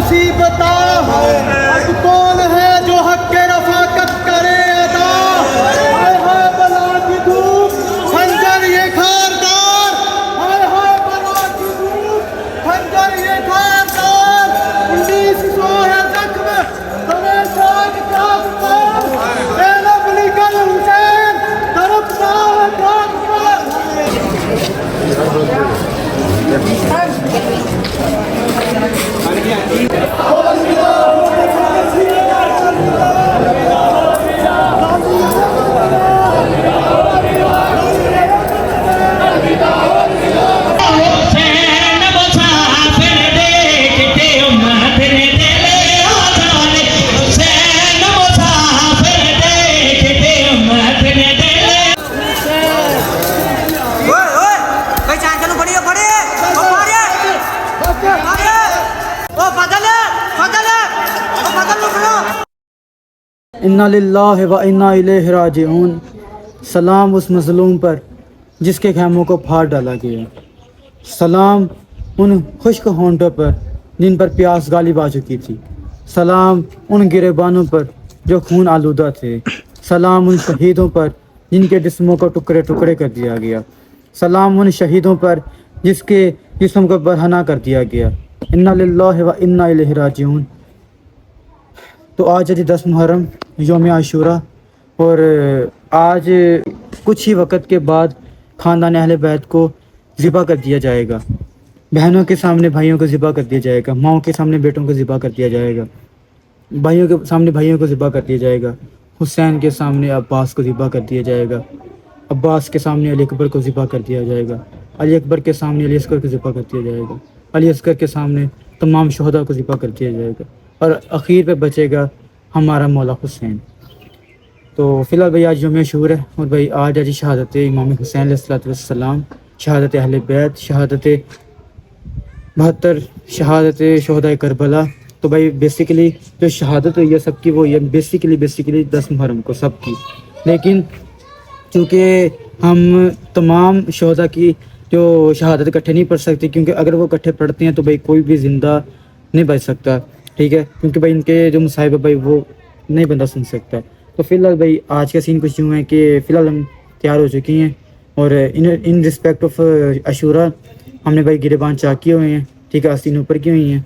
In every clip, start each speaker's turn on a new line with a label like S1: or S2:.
S1: हंसी बता अब कौन है जो हक के रफाकत करे अदा। हाय हाय बला की धूप खंजर ये खारदार, हाय हाय बला की धूप खंजर ये खारदार। 1900 है जख्म तुम्हें जाग जाग पर, ज़ैनब निकल हुसैन तड़पता है जाग पर। इन्ना लिल्लाहि व इन्ना इलैहि राजिऊन। सलाम उस मज़लूम पर जिसके खैमों को फाड़ डाला गया। सलाम उन खुश्क होंठों पर जिन पर प्यास गालिब आ चुकी थी। सलाम उन गिरेबानों पर जो खून आलूदा थे। सलाम उन शहीदों पर जिनके जिस्मों को टुकड़े टुकड़े कर दिया गया। सलाम उन शहीदों पर जिसके जिस्म को बरहना कर दिया गया। इन्ना लिल्लाहि व इन्ना इलैहि राजिऊन। तो आज है जी 10 मुहर्रम यौम आशूरा, और आज कुछ ही वक़्त के बाद ख़ानदान अहले बैत को ज़िबा कर दिया जाएगा। बहनों के सामने भाइयों को ज़िबा कर दिया जाएगा, माओं के सामने बेटों को ज़िबा कर दिया जाएगा, भाइयों के सामने भाइयों को ज़िबा कर दिया जाएगा। हुसैन के सामने अब्बास को ज़िबा कर दिया जाएगा, अब्बास के सामने अली अकबर को ज़िबा कर दिया जाएगा, अली अकबर के सामने अली असगर को ज़िबा कर दिया जाएगा, अली असगर के सामने तमाम शहदा को ज़िबा कर दिया जाएगा, और आखिर पे बचेगा हमारा मौला हुसैन। तो फ़िलहाल भाई आज यौम आशूरा है, और भाई आज आज शहादत इमाम हुसैन अलैहिस्सलाम, शहादत अहले बैत, शहादत 72, शहादत शहदा करबला। तो भाई बेसिकली जो शहादत हुई है सबकी, वो ये बेसिकली 10 मुहर्रम को सबकी। लेकिन चूँकि हम तमाम शहदा की जो शहादत इकट्ठे नहीं पढ़ सकते, क्योंकि अगर वो इकट्ठे पढ़ते हैं तो भाई कोई भी ज़िंदा नहीं बच सकता, ठीक है, क्योंकि भाई इनके जो मुसाहिब है भाई वो नहीं बंदा सुन सकता। तो फ़िलहाल भाई आज का सीन कुछ यूँ है कि फ़िलहाल हम तैयार हो चुकी हैं, और इन रिस्पेक्ट ऑफ आशूरा हमने भाई गिरेबान चाक किए हुए हैं, ठीक है, आस्तीन ऊपर की हुई हैं।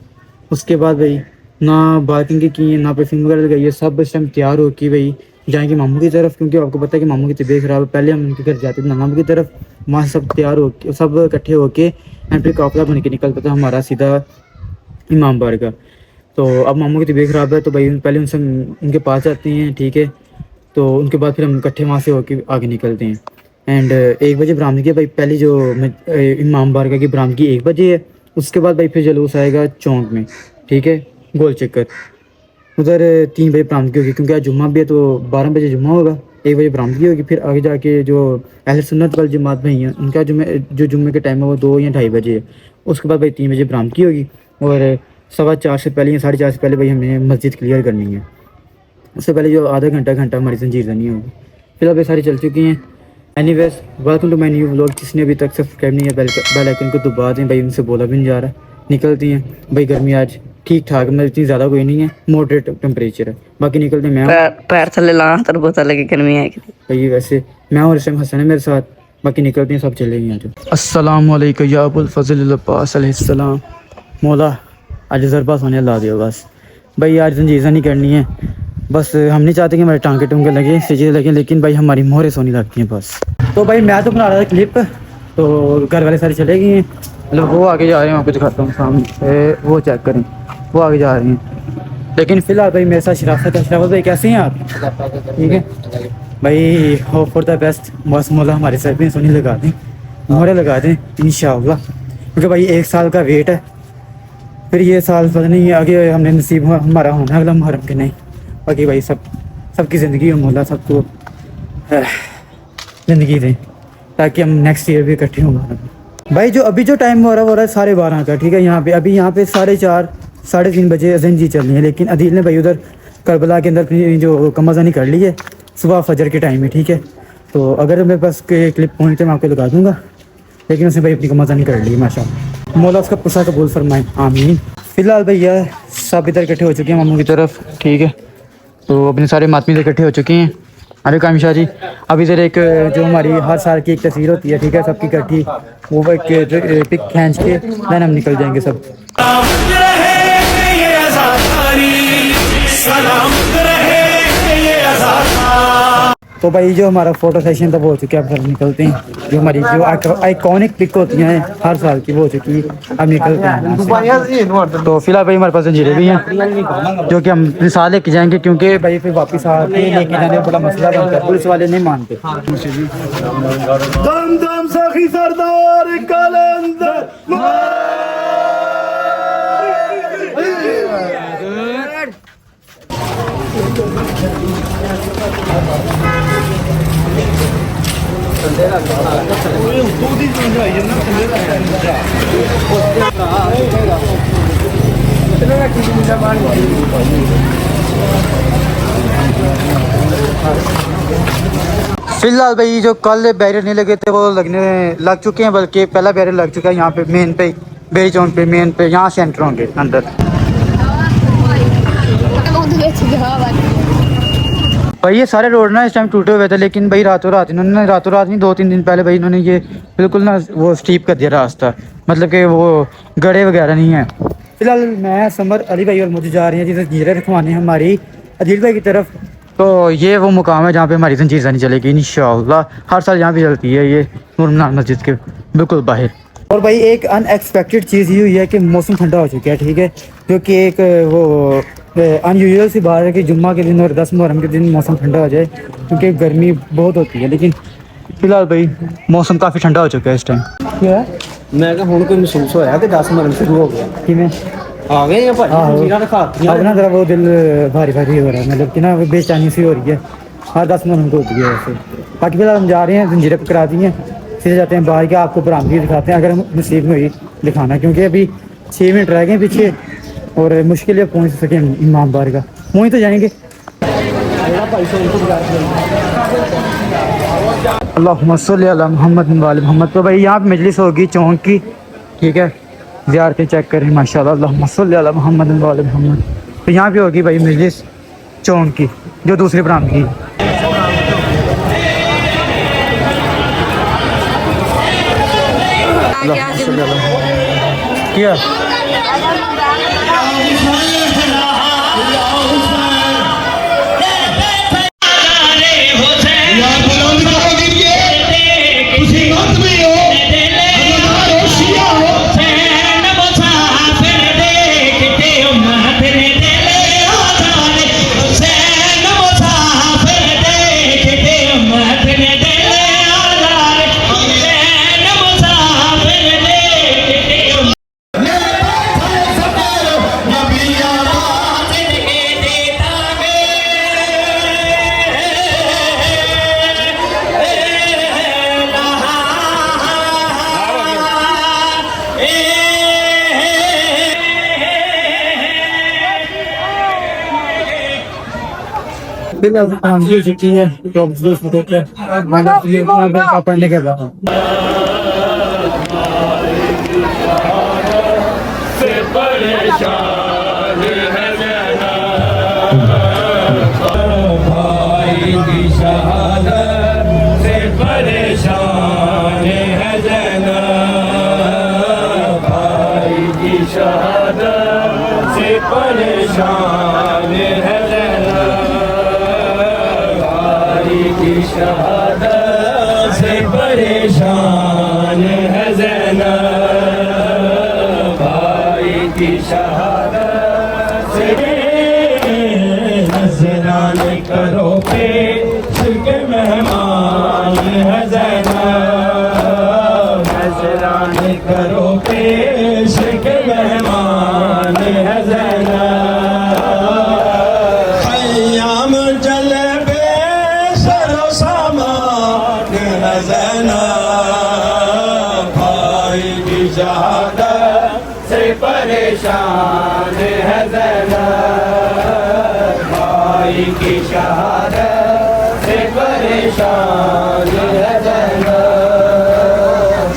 S1: उसके बाद भाई ना बाकिंग की हैं, ना परफ्यूम वगैरह लगाई है, सब इस टाइम तैयार हो के भाई जाएंगे मामू की तरफ, क्योंकि आपको पता है कि मामू की तबीयत ख़राब है। पहले हम उनके घर जाते थे मामू की तरफ, वहाँ सब तैयार हो के सब इकट्ठे होके एंड फिर काफ़िला बन के निकलता था हमारा सीधा इमाम बार का। तो अब मामू की तबीयत ख़राब है, तो भाई पहले उनसे उनके पास जाते हैं, ठीक है, तो उनके बाद फिर हम इकट्ठे वहाँ से होके आगे निकलते हैं। एंड 1 बजे बरामदगी है भाई, पहली जो इमाम बारगाह की बरामदगी 1 बजे है। उसके बाद भाई फिर जलूस आएगा चौंक में, ठीक है, गोल चक्कर, उधर 3 बजे बरामदगी होगी, क्योंकि आज जुम्मा भी है तो 12 बजे जुम्मा होगा, 1 बजे बरामदगी होगी। फिर आगे जाके जो अहले सुन्नत वल जमात भाई हैं उनका जुम्मे के टाइम है वो 2 या 2:30 बजे है। उसके बाद भाई 3 बजे बरामदगी होगी, और 4:15 से पहले या 4:30 से पहले भाई हमने मस्जिद क्लियर करनी है। उससे पहले जो आधा घंटा हमारी जंजीर नहीं होगी। फिलहाल भाई सारी चल चुकी हैं। Anyways welcome to my new vlog. जिसने अभी तक सब्सक्राइब नहीं है बेल आइकन को दबा दें भाई, उनसे बोला भी नहीं जा रहा। निकलती हैं भाई, गर्मी आज ठीक ठाक, मतलब इतनी ज़्यादा कोई नहीं है, मॉडरेट टेम्परेचर है। बाकी निकलते हैं, मैं
S2: पैर थले ला तर बहुत लगे गर्मी है
S1: भाई, वैसे मैं और इस टाइम हसन है मेरे साथ। बाकी निकलते हैं, सब चलेंगे यहाँ जो। अस्सलाम वालेकुम या अबुल फजल अब्बास अलैहिस्सलाम। मौला आज ज़रबा सोने ला दियो बस भाई, आज जंजीज़ा नहीं करनी है बस। हम नहीं चाहते कि हमारे टांगे टूंगे लगे, सिजे लगे, लेकिन भाई हमारी मोहरें सोनी लगती हैं बस। तो भाई मैं तो बना रहा था क्लिप, तो घर वाले सारे चले गए हैं, मतलब वो आगे जा रहे हैं, आपको दिखाता हूँ सामने, वो चेक करें, वो आगे जा रहे हैं। लेकिन फ़िलहाल भाई मेरे साथ शराफत है। शराफत भाई कैसे हैं आप? ठीक है भाई, होप फॉर द बेस्ट। बस मौला हमारे सर पे सोनी लगा दें, मोहरें लगा दें इंशाअल्लाह, क्योंकि भाई 1 साल का वेट है। फिर ये साल पता नहीं आगे हमने नसीब हमारा होना अगला मुहर्रम के नहीं। बाकी भाई सबकी ज़िंदगी हो मौला, सबको ज़िंदगी दें ताकि हम नेक्स्ट ईयर भी इकट्ठे हों। भाई जो अभी जो टाइम हो रहा है 12:30 का, ठीक है, यहाँ पे अभी यहाँ पे 4:30 3:30 बजे अज़ान जी चल रही है। लेकिन अदील ने भाई उधर करबला के अंदर अपनी जो कमाज़ानी कर ली है, सुबह फजर के टाइम में, ठीक है। तो अगर मेरे पास क्लिप पहुँचते मैं आपको लगा दूँगा, लेकिन उसने भाई अपनी कमाज़ानी कर ली है माशाअल्लाह। मौला उसका पुरसा कबूल फरमाए, आमीन। फिलहाल भैया सब इधर इकट्ठे हो चुके हैं मामू की तरफ, ठीक है। तो अपने सारे मातमी इकट्ठे हो चुके हैं। अरे कामिशा जी, अब इधर एक जो हमारी हर साल की एक तस्वीर होती है, ठीक है, सबकी इकट्ठी, वो एक पिक खींच के देन हम निकल जाएंगे सब। तो भाई जो हमारा फोटो सेशन तब हो चुका है, अब सब निकलते हैं। जो हमारी जो आइकॉनिक पिक होती हैं हर साल की, वो हो चुकी है, अब निकलते हैं। तो फिलहाल भाई हमारे पास जंजीरें भी हैं जो कि हम मिसाल लेके जाएंगे, क्योंकि भाई फिर वापस आके लेके जाने में बड़ा मसला बनता है, पुलिस वाले नहीं मानते। दम दम सखी सरदार कलंदर फिलहाल भाई जो कल बैरियर नहीं लगे थे वो लग चुके हैं, बल्कि पहला बैरियर लग चुका है यहाँ पे मेन पे, बेरी चौक पे मेन पे, यहाँ से एंटर होंगे अंदर। भाई ये सारे रोड ना इस टाइम टूटे हुए थे, लेकिन भाई रातों रात इन्होंने, रातों रात नहीं 2-3 दिन पहले भाई इन्होंने ये बिल्कुल ना वो स्टीप कर दिया रास्ता, मतलब कि वो गड़े वगैरह नहीं है। फिलहाल मैं समर, अली भाई और मुझे जा रही हैं जिसे जंजीरें रखवाने हमारी अदील भाई की तरफ। तो ये वो मुकाम है जहाँ पे हमारी जंजीर नहीं चलेगी इंशाअल्लाह। हर साल यहाँ पे चलती है ये नूर मीनार मस्जिद के बिल्कुल बाहर। और भाई एक अनएक्सपेक्टेड चीज़ ये हुई है कि मौसम ठंडा हो चुका है, ठीक है, जो कि एक वो अनयूजुअल सी बात है कि जुम्मा के दिन और 10 मुहर्रम के दिन मौसम ठंडा हो जाए, क्योंकि गर्मी बहुत होती है। लेकिन फिलहाल भाई मौसम काफ़ी ठंडा हो चुका है इस टाइम। क्या है
S3: मैं कहा हुण कोई महसूस होया कि 10 मुहर्रम शुरू हो गया
S1: कि मैं
S3: आ गए हैं भाई जीरा रखा
S1: अब ना ज़रा वो दिल भारी भारी हो रहा है, मतलब कि ना बेचैनी सी हो रही है। हर 10 मुहर्रम को होती है वैसे। बाकी फिलहाल हम जा रहे हैं, जंजीरें पकड़ा दी हैं, सीधे जाते हैं बाहर के, आपको बरामदगी दिखाते हैं अगर हम नसीब में हुई दिखाना, क्योंकि अभी 6 मिनट रह गए पीछे और मुश्किल है पहुँच सके इमाम बार का। वहीं तो जाएंगे। अल्लाहुम्मा सल्ली अला मुहम्मद व आले मुहम्मद। तो भाई यहाँ पे मजलिस होगी चौंक की, ठीक है, ज़ियारतें चेक करें माशाल्लाह। अल्लाहुम्मा सल्ली अला मुहम्मद व आले मुहम्मद। तो यहाँ पे होगी भाई मजलिस चौंक की, जो दूसरी बरामदगी। क्या चुकी है तो पढ़ने के बाद
S4: शहादत से परेशान है ज़ैनब, भाई की शहादत से नज़राने करो पे के मेहमान है ज़ैनब, नज़राने करो पे के मेहमान है ज़ैनब। खयाम जले भाई की शहादत से परेशान है ज़ैनब, भाई की शहादत से परेशान है ज़ैनब।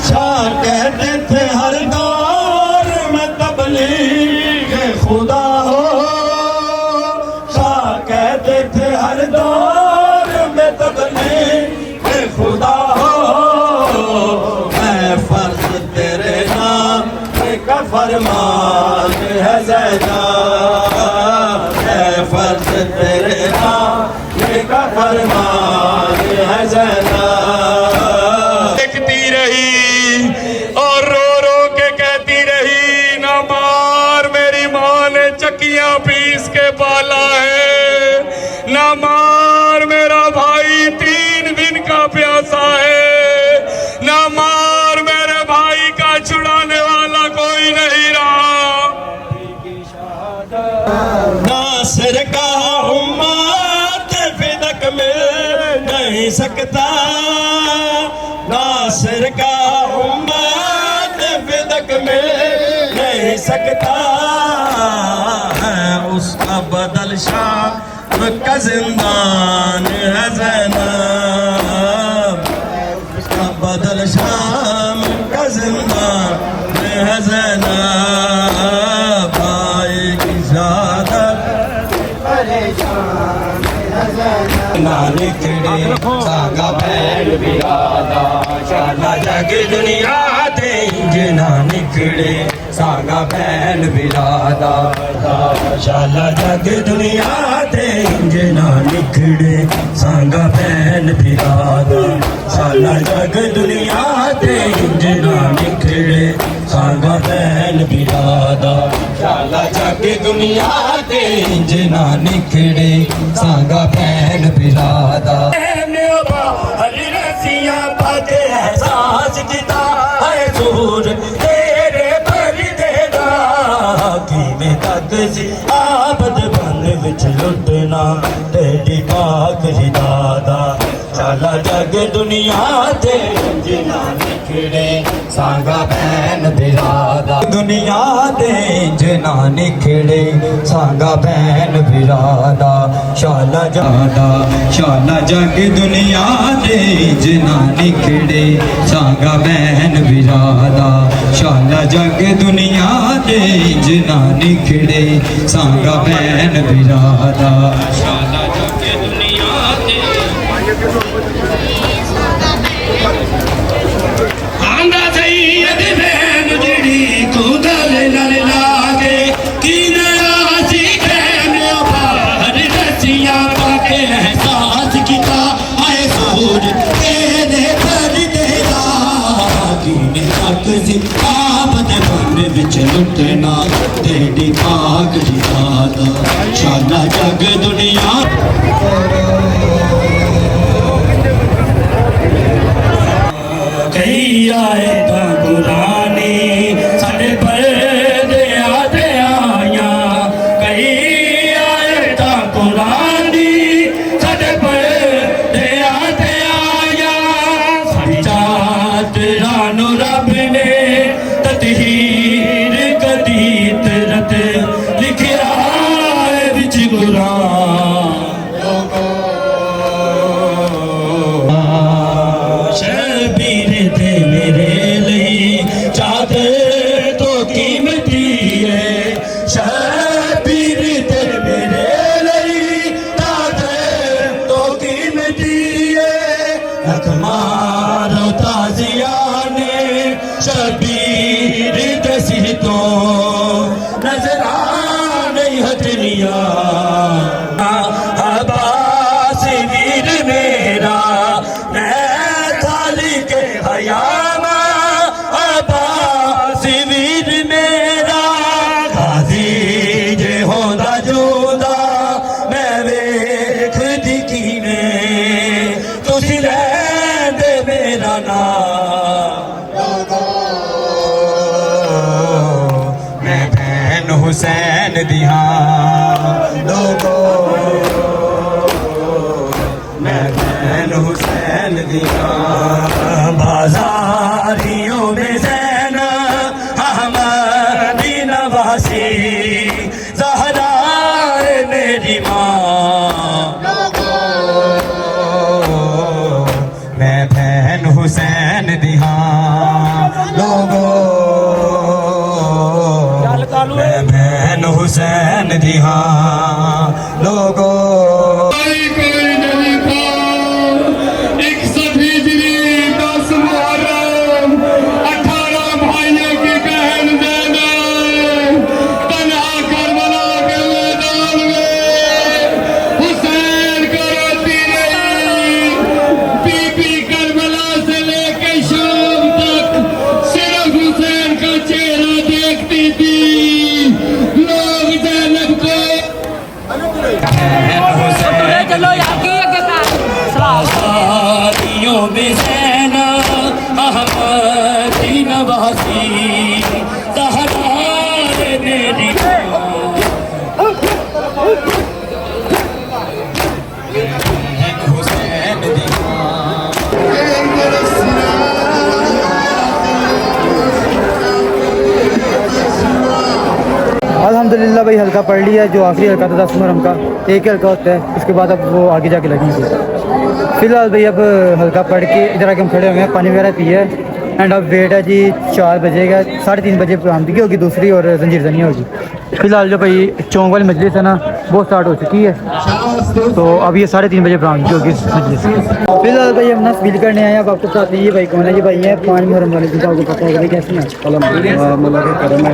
S4: शाह कहते थे हर दौर में तबलीग का फरमान है ज़ैनब, है फर्ज तेरे नाने का फरमान है ज़ैनब। देखती रही और रो रो के कहती रही, ना मार, मेरी माँ ने चक्कियां पीस के पाला है, ना मार, मेरा भाई 3 दिन का प्यासा है, ना मार, मेरे भाई का छुड़ाने वाला कोई नहीं रहा। नासिर का उम्मत फिदक मिल नहीं सकता, नासिर का उम्मत फिदक मिल नहीं सकता है, उसका बदल शाम का जिंदान है ज़ैनब, उसका बदल शाम का जिंदान है ज़ैनब। भाई की शहादत नानी तेरे सागा बैल बिरादा, शाला जग दुनिया ते जना निकले सागा बैल बिरादा, शाला जग दुनिया ते जना निकले सागा बैल बिरादा, शाला जग दुनिया ते जना निकले सागा बैल बिरादा, शाला जग दुनिया ते जना निकले सागा बैल बिरादा। हरी रसियां पाके एहसास किता है जोर तेरे पर देगा, किवें तक सी आबद बन विच लुटना तेरी पाक हिदादा, शाला जग दुनिया ते जिना निकले सांगा बैन बिरादा, दुनिया ते जिना निकले सांगा बैन बिरादा, शाला जादा शाला जग दुनिया ते जिना निकले सांगा बैन बिरादा, शाला जग दुनिया ते जिना निकले सांगा बैन बिरादा, शाला जग दुनिया ते आंदा सैयद बैन जड़ी को गल लल लागे की नाराजी कहने बाहर रसियां पाके एहसास किता आए सूर तेरे पर देगा, कीने तक सी आबद बन विच लुटना तेरी पाक जिहादा, शाला जग दुनिया कई आए ता कुरानी साढ़े पर्दे आते आया, कई आए ता कुरानी साढ़े पर्दे आते आया, साड़ी चात रानो रब ने ततहीर कदीत रत लिखिया विच कुरान, शबीर थे मेरे लिए चादर तो कीमती है, शबीर थे मेरे लिए चादर तो कीमती है, रख मारो ताजिया ने शबीर दसी तो नजरा नहीं हथनिया, अब्बास वीर मेरा हयामा अब्बास वीर मेरा, गाजी जे होंदा जोदा मैं वेख दिखी ने तुसी लैंदे मेरा नाम, मैं भैन हुसैन दिया लोगो, मैं भैन हुसैन दिया बाजारियों में ज़ैन अहमदी नवासी, ज़हरा मेरी माँ, मैं बहन हुसैन दिहा लोगो, मैं बहन हुसैन दिहा लोगो।
S5: भाइयों की बहन ज़ैनब
S4: की लोग जैनब को
S5: चलो यार की
S4: शादियों में ज़ैना अहमदी नवाज़ी ज़हरा रे मेरी हुसैन
S1: अल्हम्दुलिल्लाह भाई हल्का पढ़ लिया जो आखिरी हल्का था 10 मुहर्रम का, एक ही हल्का होता है, उसके बाद अब वो आगे जाके लगेंगे। फिलहाल भाई अब हल्का पढ़ के इधर आके हम खड़े हुए हैं, पानी वगैरह पिए एंड अब वेट है जी 4 बजे का, 3:30 बजे आमदगी होगी दूसरी और जंजीर जनी होगी। फिलहाल जो भाई चौंक वाली मजलिस है ना वो स्टार्ट हो चुकी है, तो अब ये 3:30 बजे आमदगी होगी इस मजलिस की। फिलहाल भाई हम ना फील करने आए हैं, अब आपको बताते हैं ये भाई कौन है। ये भाई है 5 मुहर्रम वाले, जिनका आपको पता होगा कैसे है, मौला के करम है,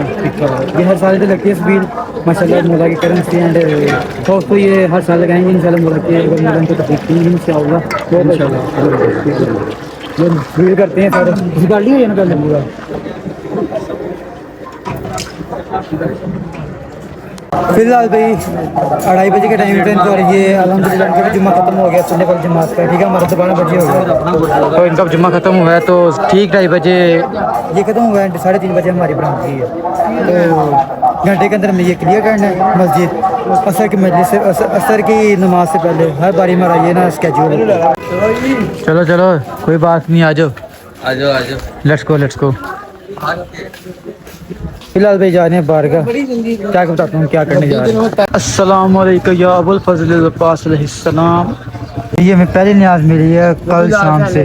S1: ये हर साल तो लगती है फील माशाल्लाह मौला के करम से एंड तो ये हर साल लगाएंगे इंशाल्लाह मौला के, अगर मौला को तकलीफ नहीं इंशाल्लाह ये फील करते हैं सर। इस गाड़ी है ना पहले पूरा। फिलहाल भाई 2:30 बजे के टाइम पे और ये अल्हम्दुलिल्लाह इनका भी जुम्मा खत्म हो गया, सुनने वाली जमात का, ठीक है। हमारा तो 12 बजे हो गया, तो इनका जुम्मा खत्म हुआ है, तो ठीक 2:30 बजे ये खत्म हुआ है, 3:30 बजे हमारी बरामदगी है, तो घंटे के अंदर में ये क्लियर करना है मस्जिद। असर की मजलिस से असर की नमाज से पहले हर बारी हमारा ये ना स्केड्यूल। चलो चलो कोई बात नहीं, आ जाओ
S3: आ जाओ
S1: लेट्स गो। फिलहाल भाई जा रहे हैं बारगाह, क्या बताता हूँ क्या करने जा रहे हैं। अस्सलाम वालेकुम या अबुल फजल अब्बास अलैहिस्सलाम। ये हमें पहली न्याज मिली है कल शाम से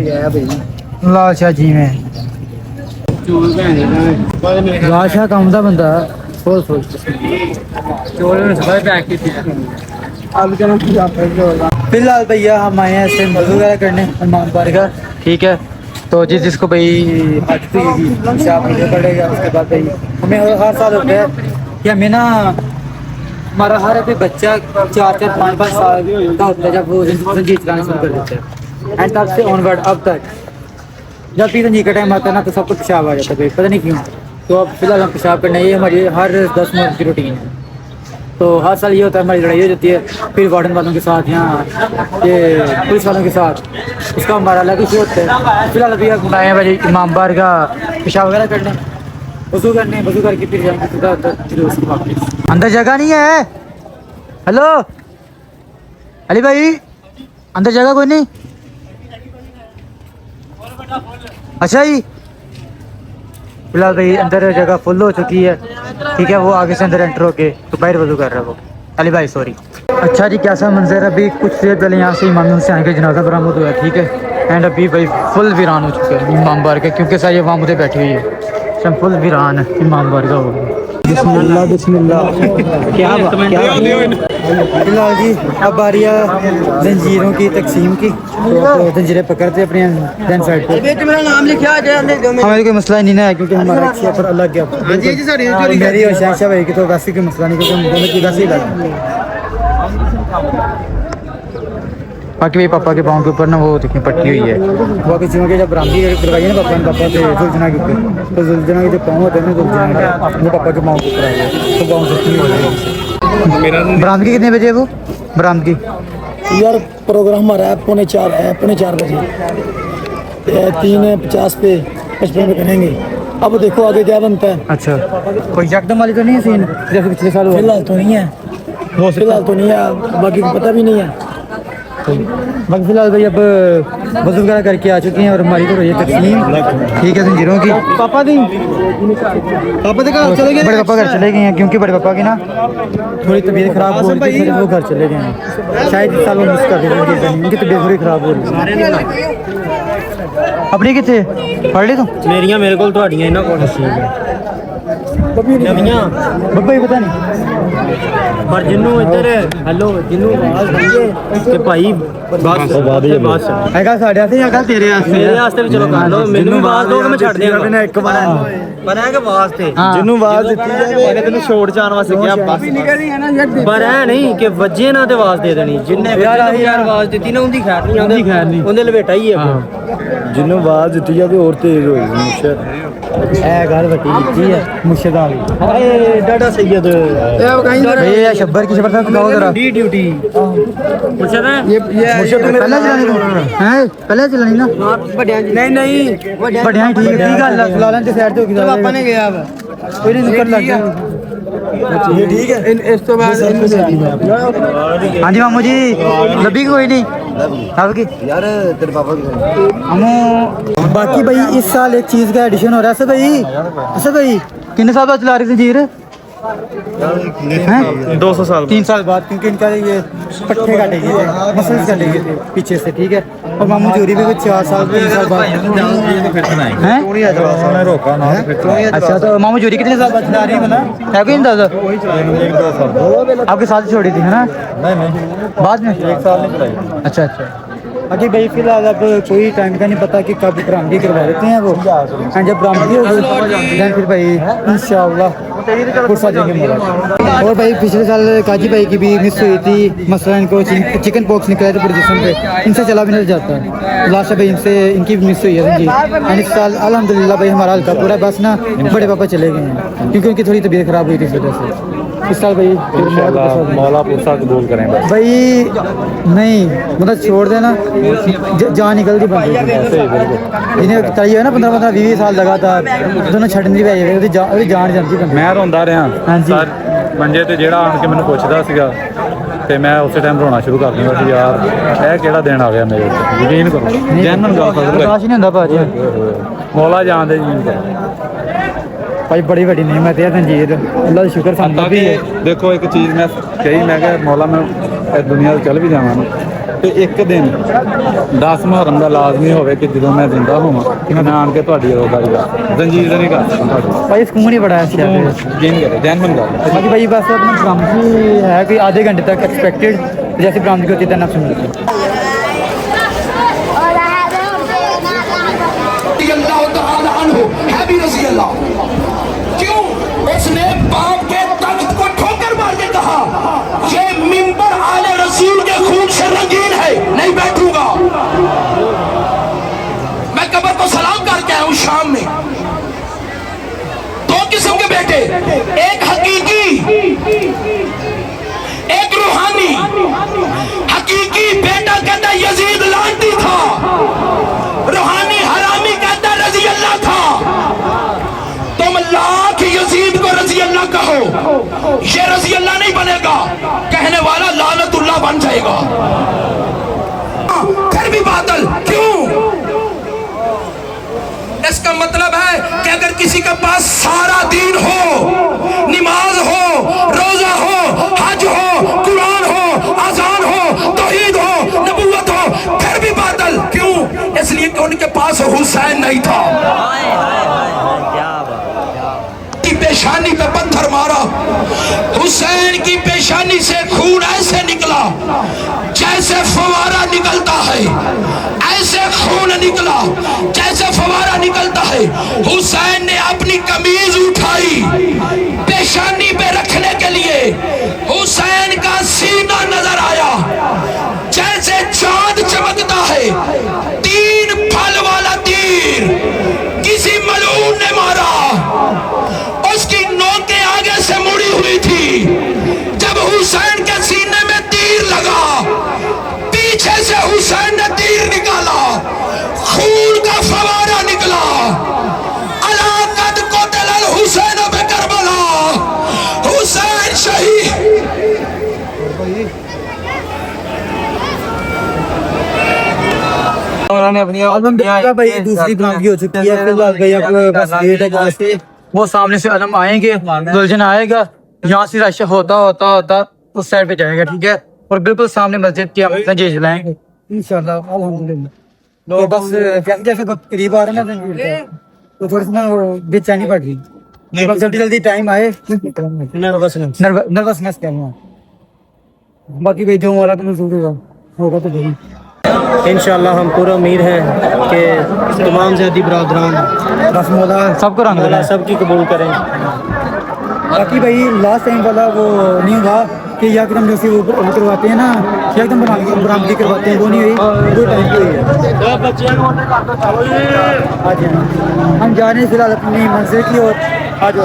S1: लाल शाह जी में। लाल शाह का उमदा बंदा सोच फिलहाल भैया हम आए हैं इससे मज़ू वगैरह करने इमाम बारगाह, ठीक है। तो जिसको भाई आज पड़ेगा, उसके बाद भाई हमें हर साल होता है कि हमें ना हमारा हर कोई बच्चा 4-4, 5-5 साल का होता है जब वो जंजीर चलाना शुरू कर देता है, एंड तब से ऑनवर्ड अब तक जब भी जंजीर का टाइम आता है ना तो सबको पेशाब आ जाता है भाई, पता नहीं क्यों। तो अब फिलहाल हम पेशाब करना, ये हमारी हर 10 मिनट की रूटीन है। तो हर साल ये होता है, हमारी लड़ाई हो जाती है फिर वार्डन वालों के साथ, यहाँ ये पुलिस वालों के साथ, उसका हमारा अलग इशू होता है। फिलहाल अभी हम आए हैं भाई इमाम बारगाह पेशाब वगैरह करने, वजू करके फिर जाएंगे सीधा वापस। अंदर जगह नहीं है। हेलो अली भाई, अंदर जगह कोई नहीं? अच्छा जी, फिलहाल भाई अंदर जगह फुल हो चुकी है, ठीक है। वो आगे से अंदर एंटर होके तो बाहर वजू कर रहा है वो अली भाई, सॉरी। अच्छा जी, कैसा मंजर है, अभी कुछ देर पहले यहाँ से इमाम से आगे जनाजा बरामद हुआ, ठीक है। एंड अभी भाई फुल वीरान हो चुके हैं इमाम बारगाह, क्योंकि सारी अवाम उधर बैठी हुई है, सब फुल वीरान है इमाम बारगाह हो गया। बिस्मिल्लाह क्या फिलहाल जी अब आ रही है जंजीरों की तकसीम की, तो जंजीरें पकड़ते अपने दैन साइड पे। हमारे कोई मसला नहीं है क्योंकि हमारा पर अलग है, मेरी और शाह भाई की तो वैसे कोई मसला नहीं, क्योंकि हम दोनों की वैसे ही अलग। बाकी भाई पापा के पाँव के ऊपर ना वो देखिए पट्टी हुई है, वो किसी के जब बरामदी करवाई है ना पापा से जुलझना के ऊपर, तो जुलझना के जो पाँव होते हैं ना जुलझना वो पापा के पाँव के ऊपर आ गया, तो पाँव जख्मी हो गया। बरामदगी कितने बजे है वो बरामदगी?
S6: यार प्रोग्राम हमारा है 3:45 बजे, 3:50 पे 55 पे करेंगे। अब देखो आगे क्या बनता है।
S1: अच्छा, कोई यकदम वाली तो नहीं है सीन जैसे पिछले साल हुआ?
S6: फिलहाल तो नहीं है, बाकी को पता भी नहीं है।
S1: बाकी फिलहाल भाई अब वज़ू वगैरह करके आ चुके हैं और हमारी तो रही है तकसीम, ठीक है जंजीरों की। पापा के घर चले गए, बड़े पापा घर चले गए हैं, क्योंकि बड़े पापा की ना थोड़ी तबीयत खराब हो रही थी, वो घर चले गए हैं। शायद इस साल वो मिस कर देंगे, उनकी तबीयत थोड़ी खराब हो रही है। अपनी कितने पढ़ ली तू?
S3: मेरियां मेरे को, ਤੁਹਾਡੀਆਂ ਇਹਨਾਂ ਕੋਲ
S1: बब्बा ही पता नहीं
S3: ਪਰ ਜਿੰਨੂੰ ਇੱਧਰ ਹੈਲੋ ਜਿੰਨੂੰ ਆਵਾਜ਼ ਦਈਏ ਤੇ ਭਾਈ ਬਸ
S1: ਹੈਗਾ ਸਾਡੇ ਵਾਸਤੇ ਹੈਗਾ ਤੇਰੇ ਵਾਸਤੇ
S3: ਮੇਰੇ ਵਾਸਤੇ ਵੀ ਚਲੋ ਕਰ ਲਓ ਮੈਨੂੰ ਵੀ ਆਵਾਜ਼ ਦੋ ਕਿ ਮੈਂ ਛੱਡ ਦਿਆਂਗਾ
S1: ਨਾ ਇੱਕ ਵਾਰ
S3: ਪਰ ਹੈ ਕਿ ਵਾਸਤੇ
S1: ਜਿਹਨੂੰ ਆਵਾਜ਼ ਦਿੱਤੀ ਜਾਵੇ
S3: ਇਹਨੇ ਤੈਨੂੰ ਛੋੜ ਜਾਣ ਵਾਸਤੇ ਕਿਹਾ ਬਸ ਪਰ ਇਹ ਨਹੀਂ ਕਿ ਵੱਜੇ ਨਾ ਤੇ ਆਵਾਜ਼ ਦੇ ਦੇਣੀ ਜਿੰਨੇ ਯਾਰ ਆਵਾਜ਼ ਦਿੱਤੀ ਨਾ ਉਹਦੀ ਖੈਰ ਨਹੀਂ ਉਹਦੇ ਲਵੇਟਾ ਹੀ ਹੈ
S1: ਜਿਹਨੂੰ ਆਵਾਜ਼ ਦਿੱਤੀ ਜਾਵੇ ਹੋਰ ਤੇਜ਼ ਹੋਈ ਮੁਸ਼ਰ ਇਹ ਗੱਲ ਵੱਡੀ ਕੀਤੀ ਹੈ ਮੁਸ਼ਰ ਵਾਲੀ
S3: ਹਾਏ ਡਾਡਾ ਸੈਦ
S1: ਇਹ ਸ਼ੱਬਰ की शबर था जरा
S3: डी ड्यूटी मुर्शद है
S1: मुर्शद तो पहले चलानी है पहले चलानी ना
S3: नहीं
S1: बढ़िया ठीक है गल फिलहाल ते साइड ते हो गई
S3: चलो पापा ने गया अब
S1: कोई नहीं निकल लग गया ये ठीक है
S3: इस तो बाद
S1: हां जी मामू जी लबी कोई नहीं आपकी
S6: यार तेरे पापा की
S1: हम बाकी भाई इस साल एक चीज का एडिशन हो रहा है ऐसे भाई कितने साल बाद चला रही थी जीर
S3: 200 साल
S1: 3 साल बाद क्योंकि इनका ये पट्टे काटे गए थे मसल्स काटे गए थे पीछे से ठीक है और मामू चोरी भी कुछ 4 साल 3 साल बाद हैं
S6: रोका ना
S1: अच्छा तो मामू चोरी कितने साल बाद चला रही है मतलब है कोई अंदाजा आपके साथ छोड़ी थी है ना
S6: नहीं
S1: बाद में
S6: 1 साल नहीं चलाई
S1: अच्छा अच्छा अभी भाई फिलहाल अब कोई टाइम का नहीं पता कि कब बरामदी करवा देते हैं वो एंड जब बरामदी होगी then फिर भाई इंशाल्लाह फुर्सत देंगे और भाई पिछले साल काजी भाई की भी मिस हुई थी मसला इनको चिकन पॉक्स निकला था पोजीशन पे इनसे चला भी नहीं जाता लास्ट भाई इनसे इनकी भी मिस हुई है जी एंड इस साल अल्हम्दुलिल्लाह भाई हमारा हल्का पूरा बस ना बड़े पापा चले गए हैं क्योंकि उनकी थोड़ी तबीयत खराब हुई थी इस वजह से इस साल भाई
S6: मौला पुरसा कबूल करें
S1: भाई नहीं मतलब छोड़ देना जान निकल दी बंदे जिन्हें चाहिए ना 15-20 साल लगातार दोनों छड़ नहीं पाई जान जाती बंदे
S7: ਮੈਂ ਰੋਂਦਾ ਰਿਹਾ
S1: ਹਾਂਜੀ।
S7: ਸਰ ਮੰਜੇ ਤੇ ਜਿਹੜਾ ਆਣ ਕੇ ਮੈਨੂੰ ਪੁੱਛਦਾ ਸੀਗਾ ਤੇ ਮੈਂ ਉਸੇ ਟਾਈਮ ਰੋਣਾ ਸ਼ੁਰੂ ਕਰ ਦਿੰਦਾ ਸੀ ਯਾਰ ਇਹ ਕਿਹੜਾ ਦਿਨ ਆ ਗਿਆ ਮੇਰੇ ਉੱਤੇ ਯਕੀਨ ਕਰੋ ਜੈਨਨ ਗੱਲ ਕਰ
S1: बर्दाश्त नहीं होता भाजी
S7: ਮੌਲਾ ਜਾਣਦੇ ਜੀ
S1: भाई बड़ी बड़ी नेमत है तंजीर अल्लाह का शुक्र सामने भी है
S7: ਦੇਖੋ ਇੱਕ ਚੀਜ਼ ਮੈਂ ਕਹੀ ਮੈਂ ਕਿਹਾ ਮੌਲਾ ਮੈਂ ਇਸ ਦੁਨੀਆ ਤੋਂ ਚੱਲ ਵੀ ਜਾਵਾਂ ਨਾ ਤੇ ਇੱਕ ਦਿਨ 10 ਮੁਹਰਮ ਦਾ ਲਾਜ਼ਮੀ ਹੋਵੇ ਕਿ ਜਦੋਂ ਮੈਂ ਜ਼ਿੰਦਾ ਹੋਵਾਂ ਕਿ ਮੈਂ ਆਣ ਕੇ ਤੁਹਾਡੀ ਰੋਜ਼ਾਰੀ ਦਾ ਜ਼ੰਜੀਰ ਨਹੀਂ ਕਰ ਸਕਦਾ ਤੁਹਾਡੀ
S1: भाई सुकून ही बड़ा है इस शहर में।
S7: ਯਕੀਨ करੋ जैनमन ਗੱਲ
S1: बाकी भाई बस अपना बरामदी है कि आधे घंटे तक एक्सपेक्टेड जैसे बरामदी होती है ना सुन
S8: है भी रज़ी अल्लाह क्यों उसने बाप के तख्त को ठोकर मार के कहा ये मिंबर आले रसूल के खून से रंगीन है नहीं बैठूंगा मैं कब्र को सलाम करके आया हूं शाम में दो किस्म के बेटे एक हकीकी एक रूहानी हकीकी बेटा कहता यजीद लानती था रूहानी हरामी कहता रज़ी अल्लाह था तुम लाख यजीद को रज़ी अल्लाह कहो ये रज़ी अल्लाह नहीं बनेगा कहने वाला लानतुल्लाह बन जाएगा फिर भी बादल क्यों इसका मतलब है कि अगर किसी के पास सारा दीन हो नमाज हो रोजा हो हज हो कुरान हो अजान हो तौहीद हो नबूवत हो फिर भी बादल क्यों इसलिए कि उनके पास हुसैन नहीं था की पेशानी पे पत्थर मारा हुसैन की पेशानी से खून ऐसे निकला जैसे फवारा निकलता है ऐसे खून निकला जैसे फवारा निकलता है हुसैन ने अपनी कमीज उठाई पेशानी पे रखने के लिए हुसैन का सीना नजर आया जैसे चांद चमकता है 3 फल वाला तीर किसी मलून ने मारा उसकी नोकें आगे से मुड़ी हुई थी जब हुसैन के सीने में तीर लगा पीछे से हुसैन ने तीर निकाला खून का फवारा निकला अला कद क़तल हुसैन बे करबला हुसैन शहीद
S3: उन्होंने अपनी
S1: अल्हम्दुलिल्लाह भाई दूसरी बरामदी हो चुकी है फिलहाल भाई अब बस वेट है कहाँ से वो सामने से अलम आएंगे दुल्हन आएगा यहाँ से रश होता उस साइड पे जाएगा ठीक है और बिल्कुल सामने मस्जिद के हम नजीज लाएंगे इंशाल्लाह अल्हम्दुलिल्लाह तो बस जैसे करीब आ रहे हैं ना तो थोड़ी सी ना बेचैनी पड़ रही जल्दी जल्दी टाइम आए नर्वसनेस कहना बाकी भाई जो हमारा तो महसूस होगा तो भाई
S3: इंशाल्लाह हम पूरा उम्मीद है कि तमाम ज़्यादा बरादरान
S1: बस मौला सबको रंग
S3: अल्लाह सबकी कबूल करें।
S1: बाकी भाई लास्ट टाइम वाला वो नहीं हुआ कि यकदम जैसे वो करवाते हैं ना यकदम बरामदी करवाते हैं वो नहीं हुई वो टाइम की हुई है। आज हम जा रहे हैं फिलहाल अपनी मंजिल की ओर आज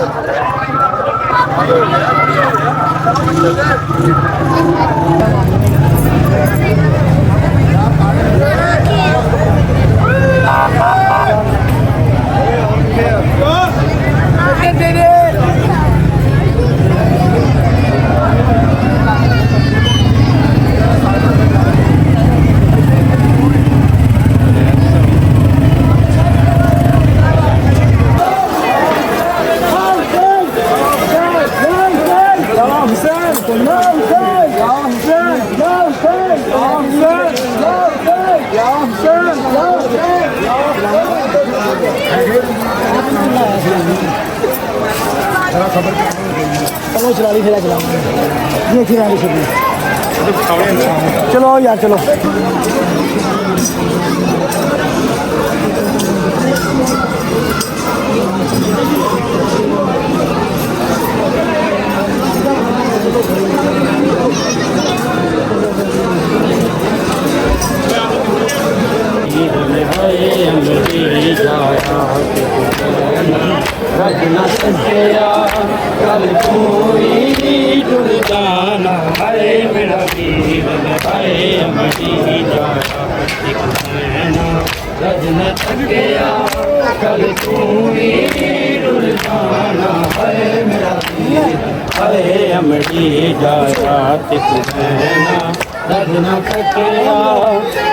S1: चलो यार चलो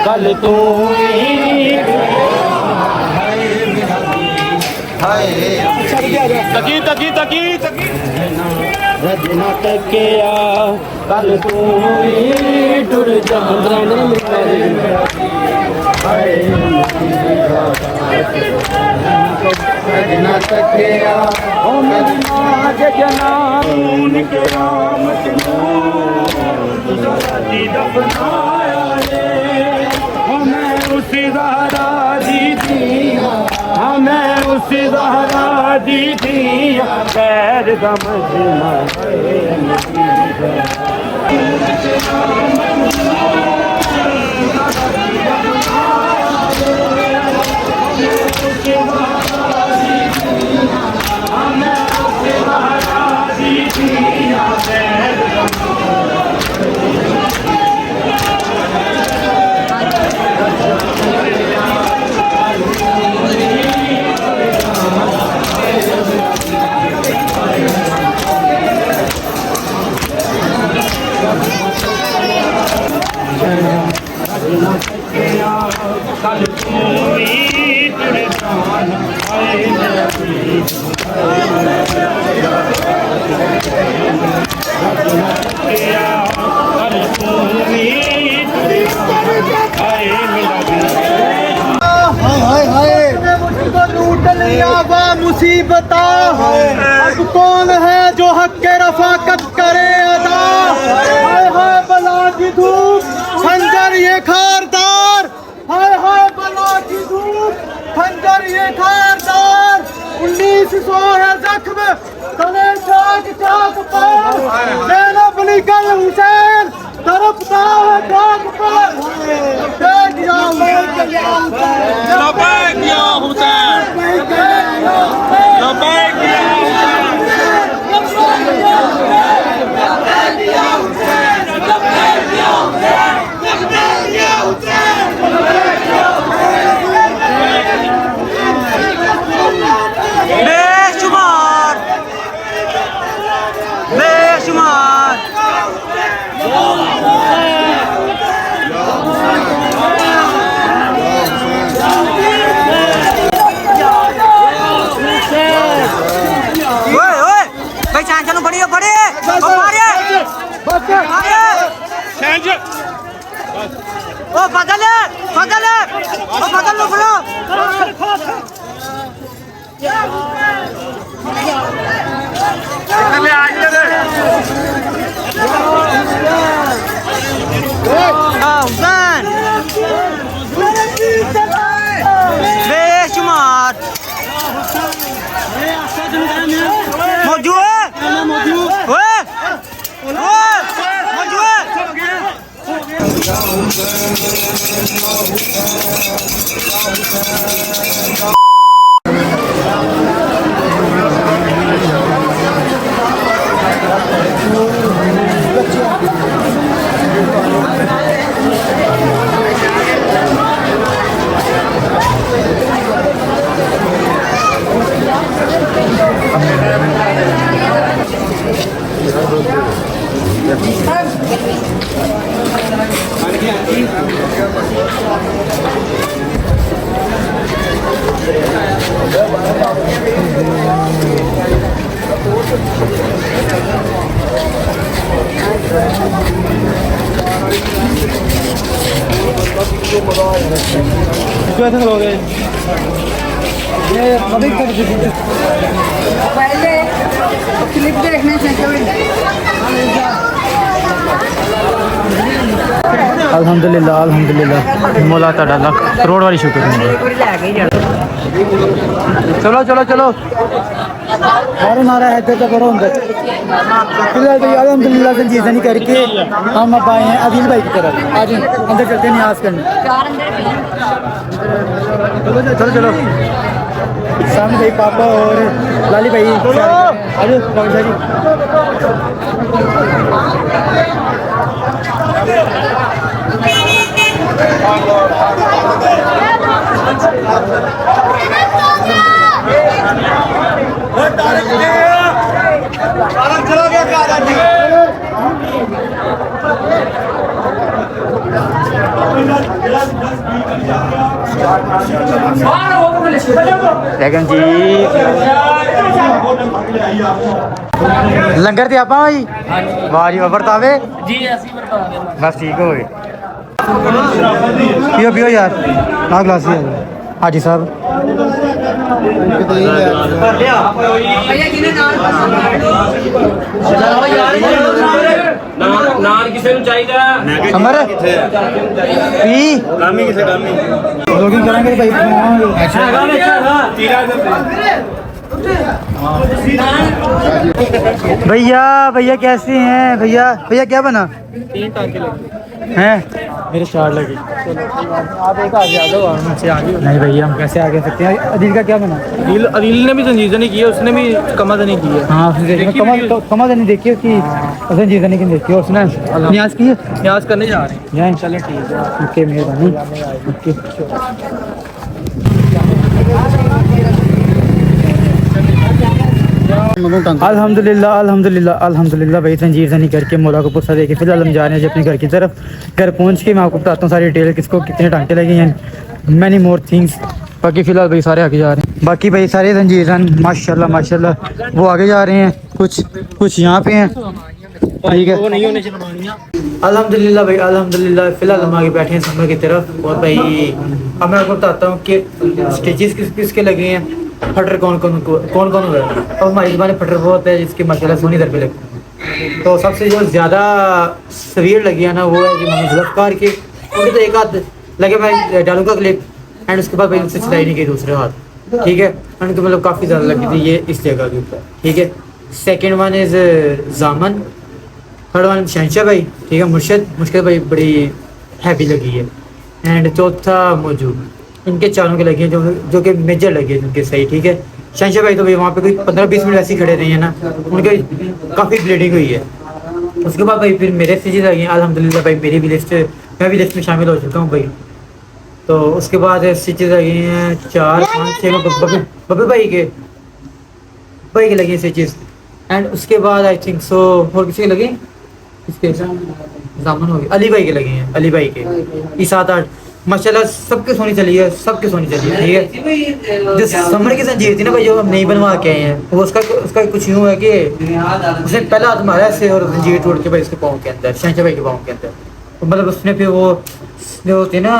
S3: कल तू तकी तकी तकी तकी रजना तके कल तू टुर जाना रजना तके ओ मेरी मां के जनान के राम दफनाया रे हमें उसी ज़हरा दी दिया हमें उसी ज़हरा दी दिया खैर गमजना मुसीबत अब कौन है जो हक के रफाकत करे अदा हाय हाय बला की धूप खंजर ये खारदार हाय हाय बला की धूप खंजर ये खारदार 1900 है जख्म तले चाक चाक पर ज़ैनब निकल हुसैन तरफता है चाक पर देख या हुसैन लबैक या हुसैन लबैक या
S9: बदल
S3: हुसैन बेशुमार मौजूद है मौजूद
S5: पहले क्लिप देखने से
S1: अल्हम्दुलिल्लाह अल्हम्दुलिल्लाह मौला ताला लाख करोड़ वाली शुक्र है। चलो चलो चलो मारो नारा है तो करो अंदर। फिलहाल तो अल्हम्दुलिल्लाह से चीज़ें नहीं करके हम अब आए हैं आदिल भाई की तरफ। आज अंदर चलते हैं न्याज करने। चलो चलो सामने भाई पापा और लाली भाई अरे डॉक्टर जी लेकिन जी लंगर ते आपा भाई वाह जी बरतावे जी बस ठीक हो गए। पियो पियो यार ना गिलास ही हाजी साहब
S9: नान किसे नु चाहिदा
S1: अमर पी
S9: कामी किसे कामी
S1: लोगिंग करेंगे भाई भैया भैया कैसे हैं भैया भैया क्या बना 3 टांके लगे हैं मेरे 4 लगे। आप एक आ जाओ नहीं भैया हम कैसे आगे सकते हैं। अदिल का क्या बना
S9: अदिल ने भी संजीदा नहीं किया उसने भी कमादनी की है।
S1: हाँ कमादनी देखिए उसकी संजीदा नहीं देखी उसने न्याज की
S9: न्याज करने जा रहे हैं
S1: चलो ठीक है ओके मेहरबानी ओके। अल्हम्दुलिल्लाह अल्हम्दुलिल्लाह अल्हम्दुलिल्लाह भाई तंजीर से नहीं करके मौला को पुरसा दे के फिलहाल हम जा रहे हैं अपने घर की तरफ। घर पहुंच के मैं आपको बताता हूँ सारी डिटेल किसको कितने टांके लगे हैं मैनी मोर थिंग्स। बाकी फ़िलहाल भाई सारे आगे जा रहे हैं। बाकी भाई सारे तंजीरन माशाल्लाह माशाल्लाह वो आगे जा रहे हैं कुछ यहाँ पे हैं ठीक है। अल्हम्दुलिल्लाह भाई अल्हम्दुलिल्लाह फ़िलहाल हम आगे बैठे हैं समर की तरफ। और भाई अब मैं आपको बताता हूँ कि स्टिचेस किसके लगे हैं फटर कौन हुआ है। तो हमारी ज़बान फटर वो होता है जिसकी माशाल्लाह सोनी दर पे लगती है। तो सबसे जो ज़्यादा सवीर लगी है ना वो है कि मोहम्मद जुल्फ़कार के उनके तो एक हाथ लगे मैं डालूंगा क्लिप एंड उसके बाद भाई उनसे सिलाई नहीं की दूसरे हाथ ठीक है। उनको मतलब काफ़ी ज़्यादा लगी थी ये इस जगह के ऊपर ठीक है। Second one is Jaman third one Shahenshah भाई ठीक है। मुश्किल भाई बड़ी हैवी लगी है एंड चौथा मौजूद इनके चारों के लगे हैं जो कि मेजर लगे हैं उनके सही ठीक है। शहनशाह भाई तो भाई वहाँ पे कोई 15-20 मिनट ऐसे ही खड़े रहे हैं ना उनके काफ़ी ब्लीडिंग हुई है। उसके बाद भाई फिर मेरे स्टिचेस लगे हैं अल्हम्दुलिल्लाह भाई मेरी भी लिस्ट मैं भी लिस्ट में शामिल हो चुका हूँ भाई। तो उसके बाद स्टिचेस लगे हैं 4-5-6 बब्बे भाई के लगे हैं स्टिचेस एंड उसके बाद आई थिंक सो और किसी के लगे इसके जामन हो गए अली भाई के लगे हैं अली भाई के ये 7-8 माशाल्लाह सबके सोनी चली है ठीक है। जो समर की संजीव थी ना भाई जो हम नहीं बनवा के आए हैं वो उसका कुछ यूँ है कि उसने पहला हाथ मारा ऐसे और संजीव टूट के भाई उसके पाँव के अंदर शहनशाह भाई के पाँव के अंदर तो मतलब उसने फिर वो जो होती है ना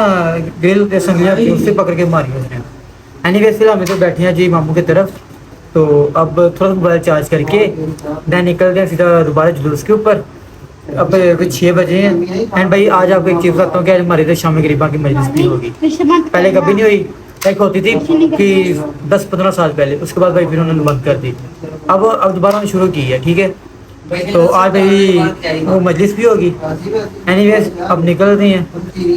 S1: ग्रिल संगलियाँ उससे पकड़ के मारी उसने। एनीवेज फिलहाल हमें तो बैठे हैं जी मामू की तरफ तो अब थोड़ा मोबाइल चार्ज करके मैं निकल गया सीधा दोबारा जुलूस के ऊपर। अब कुछ 6 बजे हैं एंड भाई आज आपको एक चीज़ बताता हूँ कि आज हमारे इधर शाम गरीबा की मजलिस भी होगी। पहले कभी नहीं हुई, एक होती थी कि 10-15 साल पहले, उसके बाद भाई फिर उन्होंने बंद कर दी। अब दोबारा शुरू की है, ठीक है। तो आज भाई वो मजलिस भी होगी। एनीवेज अब निकल रहे हैं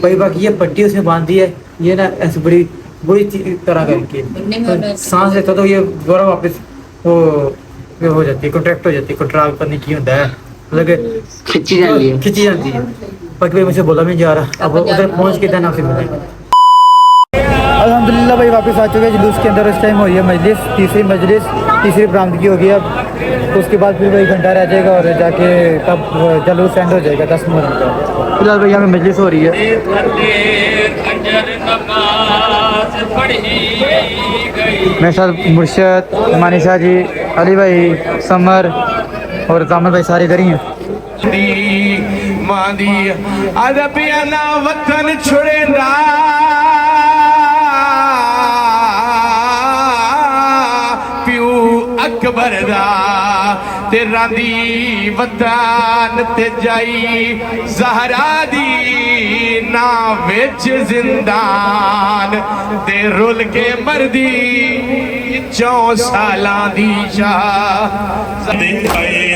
S1: भाई। बाकी ये पट्टी उसने बांध दी है, ये ना ऐसे बड़ी बुरी तरह करके तो सांस लेता तो ये दोबारा वापस वो हो जाती है, कॉन्ट्रैक्ट हो जाती है, कॉन्ट्रैक्ट करने की होता है, मतलब खिंची जाती है। बाकी भाई मुझे बोला मैं जा रहा, अब उधर पहुँच के देना फिर मिलेगा। अल्हम्दुलिल्लाह भाई वापस आ चुके हैं जुलूस के अंदर। उस टाइम हो रही है मजलिस, तीसरी बरामदगी होगी। अब उसके बाद फिर वही घंटा रह जाएगा और जाके तब जुलूस एंड हो जाएगा 10 मुहर्रम का। फिलहाल भाई यहाँ पे मजलिस हो रही है। मेरे साथ मुर्शद, मानिशा जी, अली भाई, समर और जामन भाई सारे इधर ही हैं।
S8: वतन छुड़ेंदा प्यू अकबर दा ते रांदी वतन ते जाई ज़हरा दी ना विच जिंदान ते रुल के मरदी 4 सालां दी शाह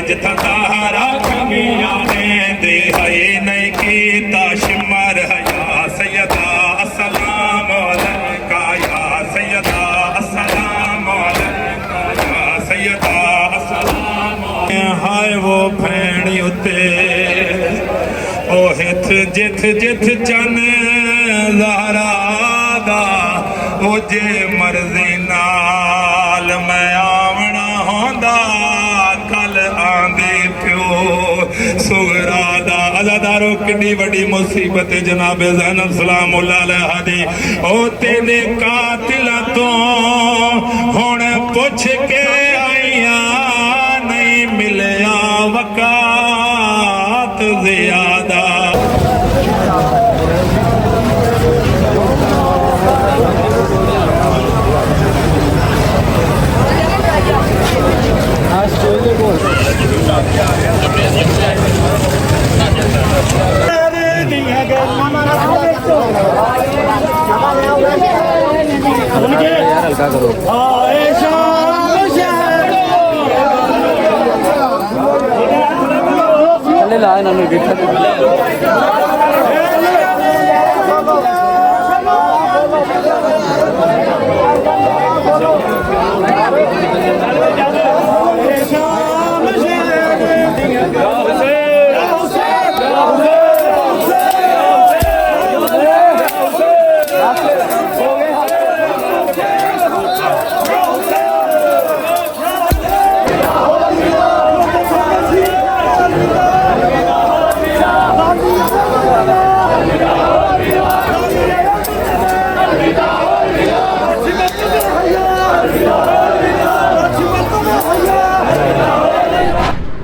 S8: जिथा तारा कमियां ने दे है नहीं कीता शिमर हया सैयदा अस्सलाम अलैका या सैयदा अस्सलाम अलैका या सैयदा अस्सलाम हाय वो भैणी उते ओ हिथ जिथ जिथ चन ज़हरा दा ओ जे मर्जी नाल मैं आवना होंदा कल आंदे प्यो सुगरा दा। अज़ादारो कितनी बड़ी मुसीबत जनाब ज़ैनब सलामुल्लाह अलैहा दी ओ तेरे कातिल तो हुण पुछ के आईया नहीं मिलया वकात ज़ियादा।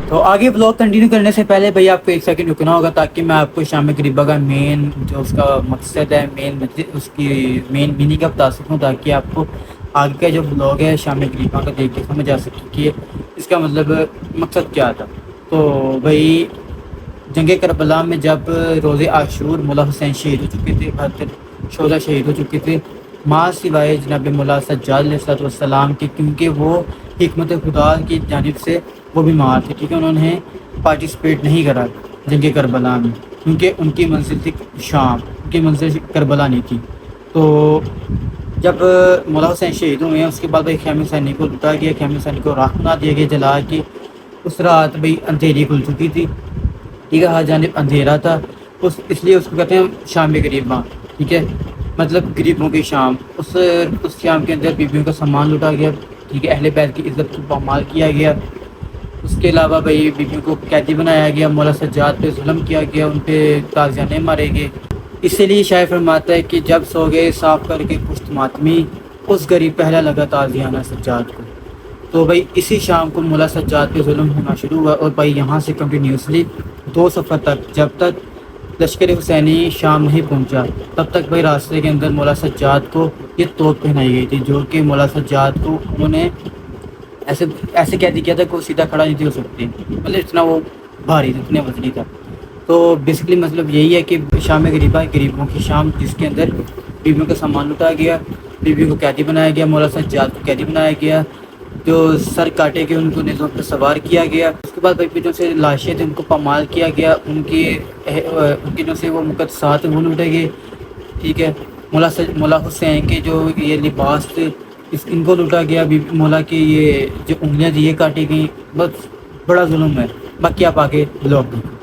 S1: तो आगे ब्लॉग कंटिन्यू करने से पहले भाई आपको 1 सेकंड रुकना होगा ताकि मैं आपको शाम गरीबा का मेन जो उसका मकसद है, उसकी मेन मीनिंग का बता सकूँ, ताकि आपको आगे का जो ब्लॉग है शाम गरीबा का देख के समझ आ सके कि इसका मतलब मकसद क्या था। तो भाई जंग करबला में जब रोज़े आशूर मुला हुसैन शहीद हो चुके थे, 72 शोधा शहीद हो चुके थे, माँ सिवाय जनाब मुला सज्जाद अलैहिस्सलाम के, क्योंकि वो हिकमत खुदा की जानिब से वो बीमार थे, ठीक है। उन्होंने पार्टिसिपेट नहीं करा जंग करबला में क्योंकि उनकी मंजिल थी शाम, उनकी मंजिल करबला नहीं थी। तो जब मुला हुसैन शहीद हुए हैं उसके बाद भाई ख़ैम हुसैनी को लुटा गया, ख़ैम हुसैनी को राख बना दिया गया जला के। उस रात भाई अंधेरी खुल चुकी थी, ठीक है, हर जानिब अंधेरा था, इसलिए उसको कहते हैं शाम गरीबा, ठीक है, मतलब गरीबों की शाम। उस शाम के अंदर बीबियों का सामान लुटा गया, ठीक है, अहले बैत की इज्जत को पामाल किया गया। उसके अलावा भाई बीबियों को कैदी बनाया गया, मौला सज्जाद पे जुल्म किया गया, उन पर ताज़ियाने मारे गए। इसीलिए शायर फरमाता है कि जब सो गए साफ करके पुश्त मातमी, उस गरीब पहला लगा ताज़ियाना सज्जाद को। तो भाई इसी शाम को मौला सज्जाद पे जुल्म होना शुरू हुआ और भाई यहाँ से कंटिन्यूसली 2 सफ़र तक, जब तक लश्कर हुसैनी शाम नहीं पहुँचा तब तक भाई रास्ते के अंदर मौला सज्जाद को ये तोप पहनाई गई थी, जो कि मौला सज्जाद को उन्होंने ऐसे ऐसे कैदी किया था कि वो सीधा खड़ा नहीं थी हो सकती, मतलब इतना वो भारी था, इतने वजनी था। तो बेसिकली मतलब यही है कि शाम गरीबा गरीबों की शाम, जिसके अंदर बीवियों का सामान लुटाया गया, बीवी को कैदी बनाया गया, मौला सज्जाद को कैदी बनाया गया, जो सर काटे के उनको नेज़ों पर सवार किया गया। उसके बाद भाई जो से लाशें थे उनको पामाल किया गया, उनके जो से वो मुकद्दसात वो लूटे गए, ठीक है। मौला हुसैन के जो ये लिबास थे इनको लूटा गया, बीबी मौला की ये जो उंगलियां थी ये काटी गई। बस बड़ा जुल्म है। बाकी आप आगे ब्लॉग देखो।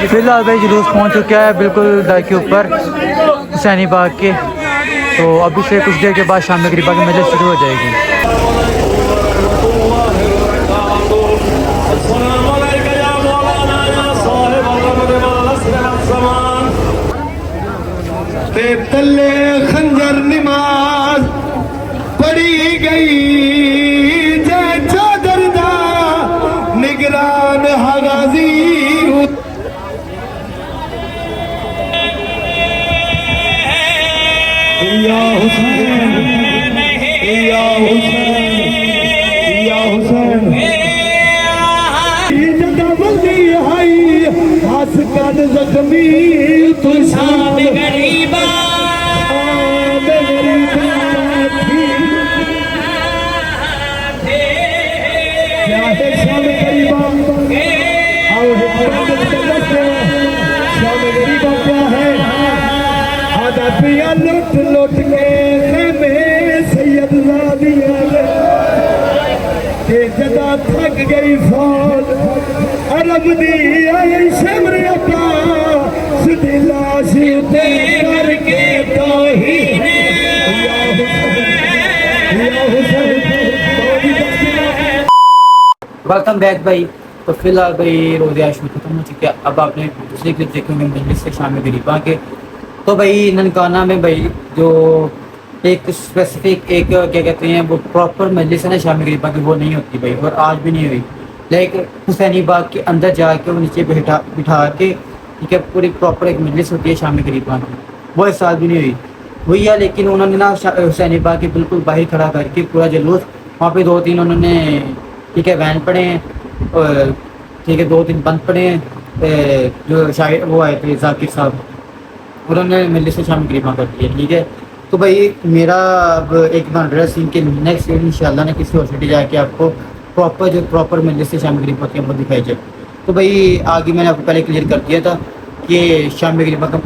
S1: फिलहाल भाई जुलूस पहुंच चुका है बिल्कुल दर के ऊपर हुसैनी बाग के। तो अभी से कुछ देर के बाद शाम गरीबा की मजलिस शुरू हो जाएगी।
S3: तल्ले खंजर नमाज पढ़ी गई, जय चादर दा निगरान हगाजी। या हुसैन या हुसैन या हुसैन जदा बंदी हाई हस कद जख्मी तू शाम गरीबा लुट लुट के सैयद जदा थक गई फौज अरब दी आई शमर सीधी लाश करके वेलकम बैक भाई। तो फिलहाल भाई रोज़े आशूर खत्म हो चुके हैं। अब आपने दूसरे क्लिप देखेंगे मजलिस से शाम गरीबा के। तो भाई ननकाना में भाई जो एक स्पेसिफिक एक क्या कहते हैं वो प्रॉपर मजलिस है ना शाम गरीबा की, वो नहीं होती भाई, और आज भी नहीं हुई। लेकिन हुसैनी बाग के अंदर जाके वो नीचे बिठा के, ठीक है, पूरी प्रॉपर एक मजलिस होती है शाम गरीबा की, वो इस साल भी नहीं हुई। हुई है लेकिन उन्होंने ना हुसैनी बाग के बिल्कुल बाहर खड़ा करके पूरा जुलूस वहाँ पे 2-3 उन्होंने, ठीक है, वैन पड़े हैं, ठीक है, 2-3 बंद पड़े हैं, जो शायद वो आए थे जाकिर साहब, उन्होंने मजलिस से शाम गरीबा कर दिया, ठीक है। तो भाई मेरा अब एक बन रहा सीन के नेक्स्ट इंशाल्लाह ने किसी और सिटी जाके आपको प्रॉपर मजलिस से शाम गरीबा होती है वो दिखाई जाए। तो भाई आगे मैंने आपको पहले क्लियर कर दिया था कि शाम गरीबा का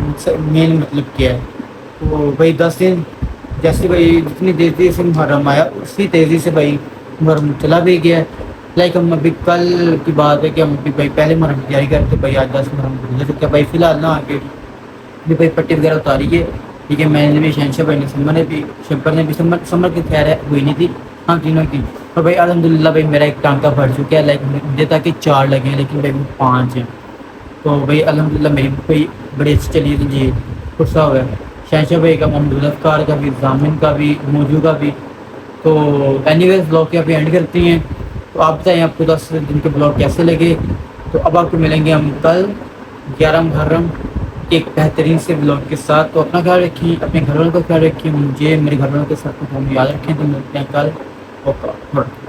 S3: मेन मतलब क्या है। तो भाई 10 दिन जैसे भाई जितनी तेज़ी से मुहर्रम आया उसी तेज़ी से भाई मुहर्रम चला भी गया। लाइक हम अभी कल की बात है कि हम अभी भाई पहले मुहर्रम की तैयारी करते, भाई आज 10 मुहर्रम गुजर चुका है। भाई फिलहाल ना आगे भी भाई पट्टी वगैरह उतारी है, ठीक है। मैंने भी शहनशाह भाई ने समर ने भी शंपर ने भी समर की खैर है हुई नहीं थी, हाँ तीनों की। और भाई अल्हम्दुलिल्लाह भाई मेरा एक टांका भर चुका है, लाइक मुझे था कि 4 लगे हैं लेकिन भाई 5 हैं। तो भाई अल्हम्दुलिल्लाह मेरी भाई बड़ी अच्छी चली है, जी गुस्सा हुआ है शहनशाह भाई का, मोहम्मद जुल्फ़कार का भी, जामिन का भी, मौजू का भी। तो एनीवेज ब्लॉग के आप एंड करती हैं। तो आप बताएं आपको 10 दिन के ब्लॉग कैसे लगे। तो अब आपको मिलेंगे हम कल 11 मुहर्रम एक बेहतरीन से ब्लॉग के साथ। तो अपना ख्याल रखिए, अपने घर वालों का ख्याल रखिए, मुझे मेरे घर वालों के साथ याद रखें। तो मिलते हैं कल। ओके।